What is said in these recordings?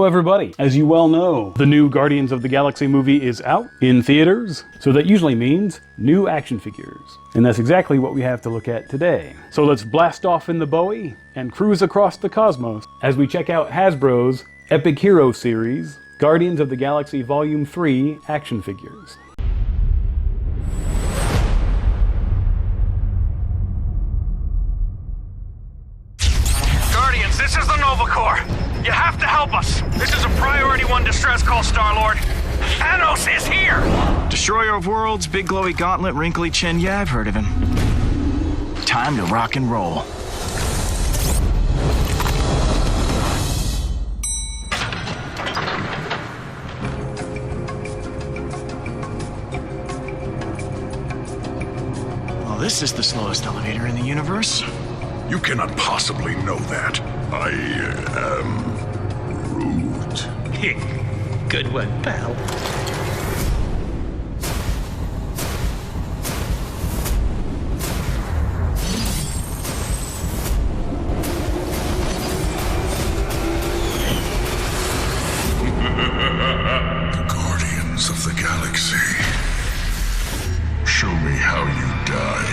everybody. As you well know, the new Guardians of the Galaxy movie is out in theaters, so that usually means new action figures. And that's exactly what we have to look at today. So let's blast off in the Bowie and cruise across the cosmos as we check out Hasbro's Epic Hero series, Guardians of the Galaxy Volume 3 action figures. Guardians, this is the Nova Corps. You have to help us. This is a Priority 1 distress call, Starlord. Thanos is here! Destroyer of Worlds, big glowy gauntlet, wrinkly chin. Yeah, I've heard of him. Time to rock and roll. Well, this is the slowest elevator in the universe. You cannot possibly know that. I am Groot. Good one, pal. The Guardians of the Galaxy. Show me how you die.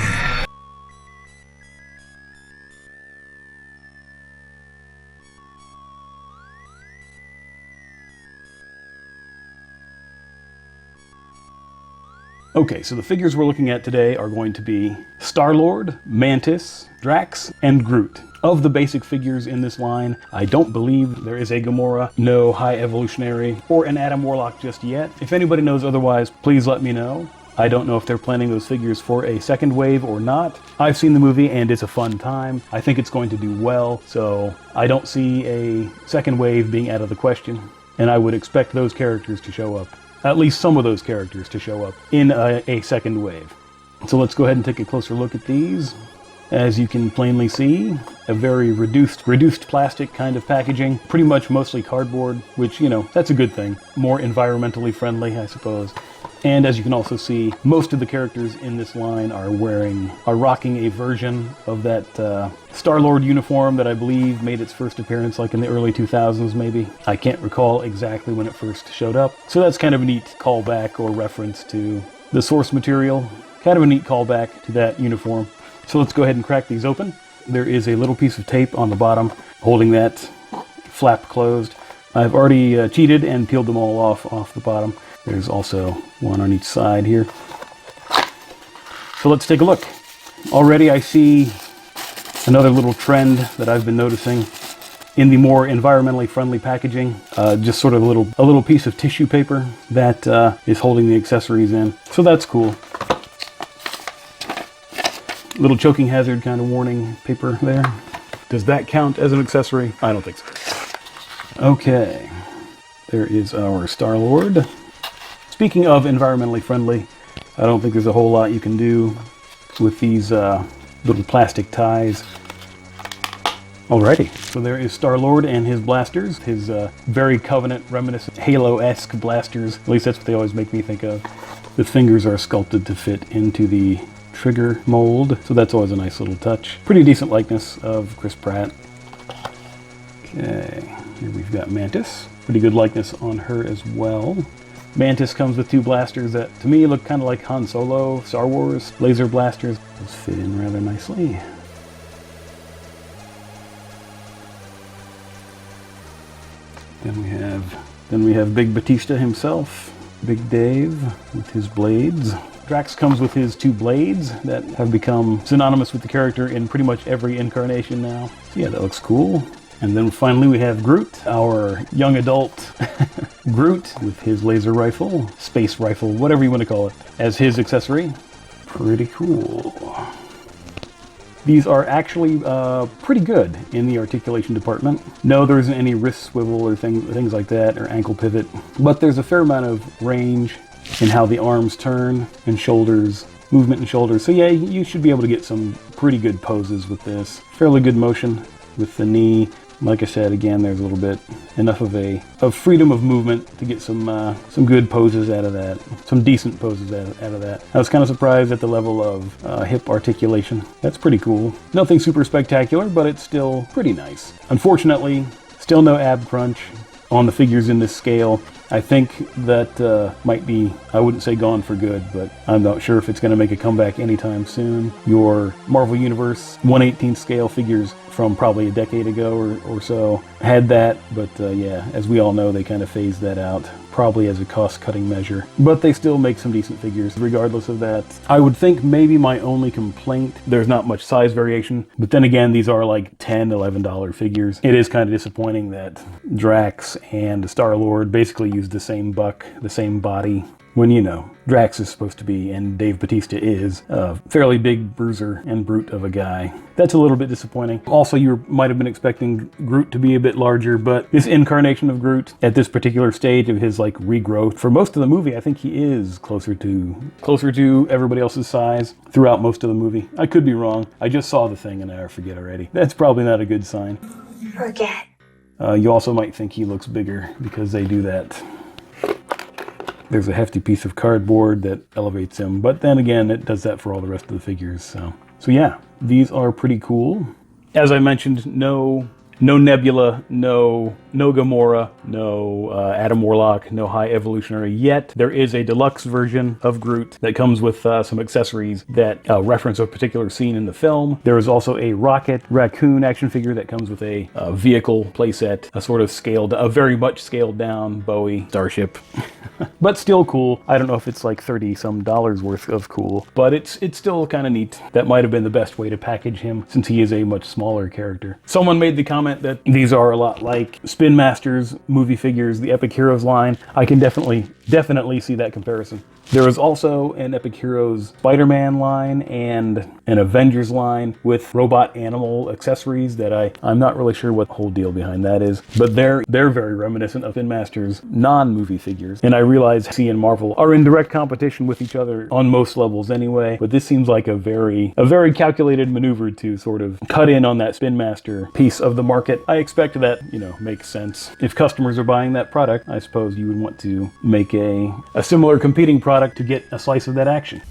Okay, so the figures we're looking at today are going to be Starlord, Mantis, Drax, and Groot. Of the basic figures in this line, I don't believe there is a Gamora, no High Evolutionary, or an Adam Warlock just yet. If anybody knows otherwise, please let me know. I don't know if they're planning those figures for a second wave or not. I've seen the movie and it's a fun time. I think it's going to do well, so I don't see a second wave being out of the question. And I would expect those characters to show up. At least some of those characters to show up in a second wave. So let's go ahead and take a closer look at these. As you can plainly see, a very reduced plastic kind of packaging, pretty much mostly cardboard, which, you know, that's a good thing. More environmentally friendly, I suppose. And as you can also see, most of the characters in this line are rocking a version of that Starlord uniform that I believe made its first appearance like in the early 2000s maybe. I can't recall exactly when it first showed up. So that's kind of a neat callback or reference to the source material. Kind of a neat callback to that uniform. So let's go ahead and crack these open. There is a little piece of tape on the bottom holding that flap closed. I've already cheated and peeled them all off the bottom. There's also one on each side here. So let's take a look. Already I see another little trend that I've been noticing in the more environmentally friendly packaging. Just sort of a little piece of tissue paper that is holding the accessories in. So that's cool. Little choking hazard kind of warning paper there. Does that count as an accessory? I don't think so. Okay, there is our Starlord. Speaking of environmentally friendly, I don't think there's a whole lot you can do with these little plastic ties. Alrighty, so there is Starlord and his blasters, his very Covenant reminiscent Halo-esque blasters. At least that's what they always make me think of. The fingers are sculpted to fit into the trigger mold, so that's always a nice little touch. Pretty decent likeness of Chris Pratt. Okay, here we've got Mantis. Pretty good likeness on her as well. Mantis comes with two blasters that, to me, look kind of like Han Solo, Star Wars laser blasters. Those fit in rather nicely. Then we have Big Batista himself, Big Dave with his blades. Drax comes with his two blades that have become synonymous with the character in pretty much every incarnation now. So yeah, that looks cool. And then finally we have Groot, our young adult Groot with his laser rifle, space rifle, whatever you want to call it, as his accessory. Pretty cool. These are actually pretty good in the articulation department. No, there isn't any wrist swivel or things like that, or ankle pivot, but there's a fair amount of range in how the arms turn and shoulders, movement and shoulders. So yeah, you should be able to get some pretty good poses with this. Fairly good motion with the knee. Like I said, again, there's a little bit enough of freedom of movement to get some good poses out of that, some decent poses out of that. I was kind of surprised at the level of hip articulation. That's pretty cool. Nothing super spectacular, but it's still pretty nice. Unfortunately, still no ab crunch. on the figures in this scale. I think that might be, I wouldn't say gone for good, but I'm not sure if it's going to make a comeback anytime soon. Your Marvel Universe 1/18 scale figures from probably a decade ago or so had that, but yeah, as we all know, they kind of phased that out, probably as a cost-cutting measure. But they still make some decent figures regardless of that. I would think maybe my only complaint, there's not much size variation, but then again, these are like $10, $11 figures. It is kind of disappointing that Drax and Starlord basically use the same buck, the same body, when, you know, Drax is supposed to be, and Dave Bautista is, a fairly big bruiser and brute of a guy. That's a little bit disappointing. Also, you might have been expecting Groot to be a bit larger, but this incarnation of Groot, at this particular stage of his, like, regrowth, for most of the movie, I think he is closer to everybody else's size throughout most of the movie. I could be wrong. I just saw the thing and I forget already. That's probably not a good sign. Forget. You also might think he looks bigger because they do that. There's a hefty piece of cardboard that elevates him, but then again, it does that for all the rest of the figures. So yeah, these are pretty cool. As I mentioned, no Nebula, no Gamora, no Adam Warlock, no High Evolutionary yet. There is a deluxe version of Groot that comes with some accessories that reference a particular scene in the film. There is also a Rocket Raccoon action figure that comes with a vehicle playset, a sort of a very much scaled down Bowie starship. But still cool. I don't know if it's like $30 some worth of cool, but it's still kind of neat. That might have been the best way to package him since he is a much smaller character. Someone made the comment that these are a lot like Spin Masters movie figures, the Epic Heroes line. I can definitely see that comparison. There is also an Epic Heroes Spider-Man line and an Avengers line with robot animal accessories that I'm not really sure what the whole deal behind that is, but they're very reminiscent of Spin Masters non-movie figures. And I realize DC and Marvel are in direct competition with each other on most levels anyway, but this seems like a very calculated maneuver to sort of cut in on that Spin Master piece of the market. I expect that, you know, makes sense. If customers are buying that product, I suppose you would want to make a similar competing product to get a slice of that action.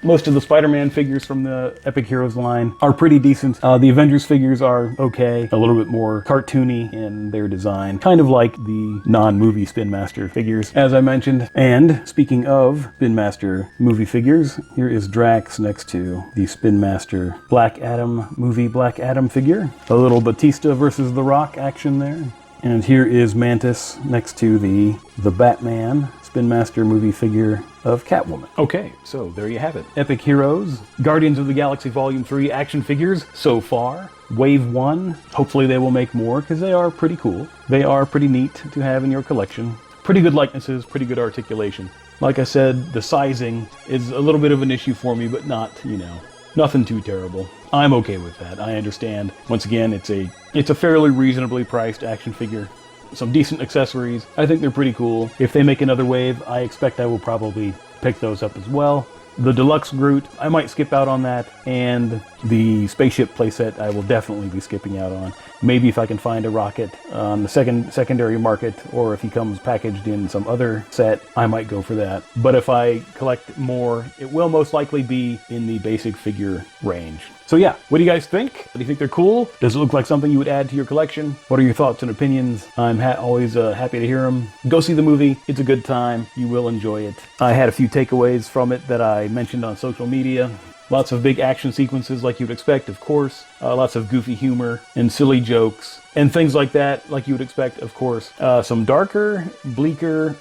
Most of the Spider-Man figures from the Epic Heroes line are pretty decent. The Avengers figures are okay, a little bit more cartoony in their design, kind of like the non-movie Spin Master figures, as I mentioned. And speaking of Spin Master movie figures, here is Drax next to the Spin Master Black Adam movie Black Adam figure. A little Batista versus The Rock action there. And here is Mantis next to the Batman Spin Master movie figure of Catwoman. Okay, so there you have it. Epic Heroes, Guardians of the Galaxy Volume 3 action figures so far. Wave 1, hopefully they will make more because they are pretty cool. They are pretty neat to have in your collection. Pretty good likenesses, pretty good articulation. Like I said, the sizing is a little bit of an issue for me, but not, you know, nothing too terrible. I'm okay with that. I understand. Once again, it's a fairly reasonably priced action figure. Some decent accessories. I think they're pretty cool. If they make another wave, I expect I will probably pick those up as well. The Deluxe Groot, I might skip out on that, and the spaceship playset I will definitely be skipping out on. Maybe if I can find a Rocket on the secondary market, or if he comes packaged in some other set, I might go for that. But if I collect more, it will most likely be in the basic figure range. So yeah, what do you guys think? Do you think they're cool? Does it look like something you would add to your collection? What are your thoughts and opinions? I'm always happy to hear them. Go see the movie. It's a good time. You will enjoy it. I had a few takeaways from it that I mentioned on social media. Lots of big action sequences like you'd expect, of course. Lots of goofy humor and silly jokes and things like that, like you would expect, of course. Some darker, bleaker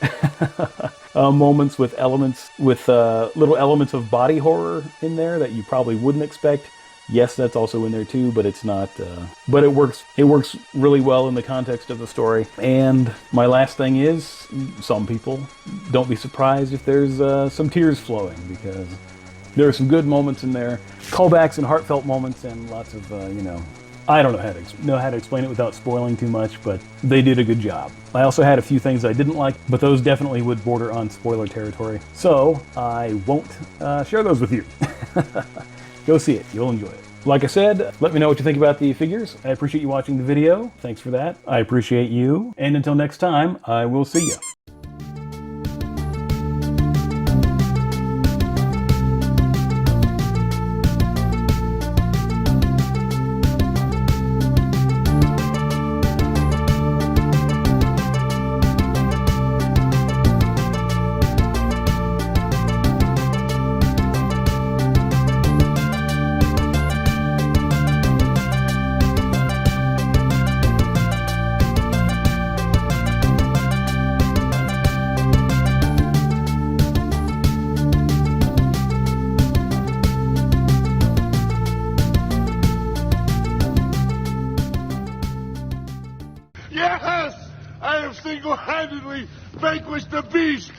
moments with little elements of body horror in there that you probably wouldn't expect. Yes, that's also in there too, but it's not, but it works really well in the context of the story. And my last thing is, some people, don't be surprised if there's some tears flowing, because there are some good moments in there, callbacks and heartfelt moments, and lots of, you know, I don't know how to explain it without spoiling too much, but they did a good job. I also had a few things I didn't like, but those definitely would border on spoiler territory, so I won't share those with you. Go see it. You'll enjoy it. Like I said, let me know what you think about the figures. I appreciate you watching the video. Thanks for that. I appreciate you. And until next time, I will see you. Vanquish the beast!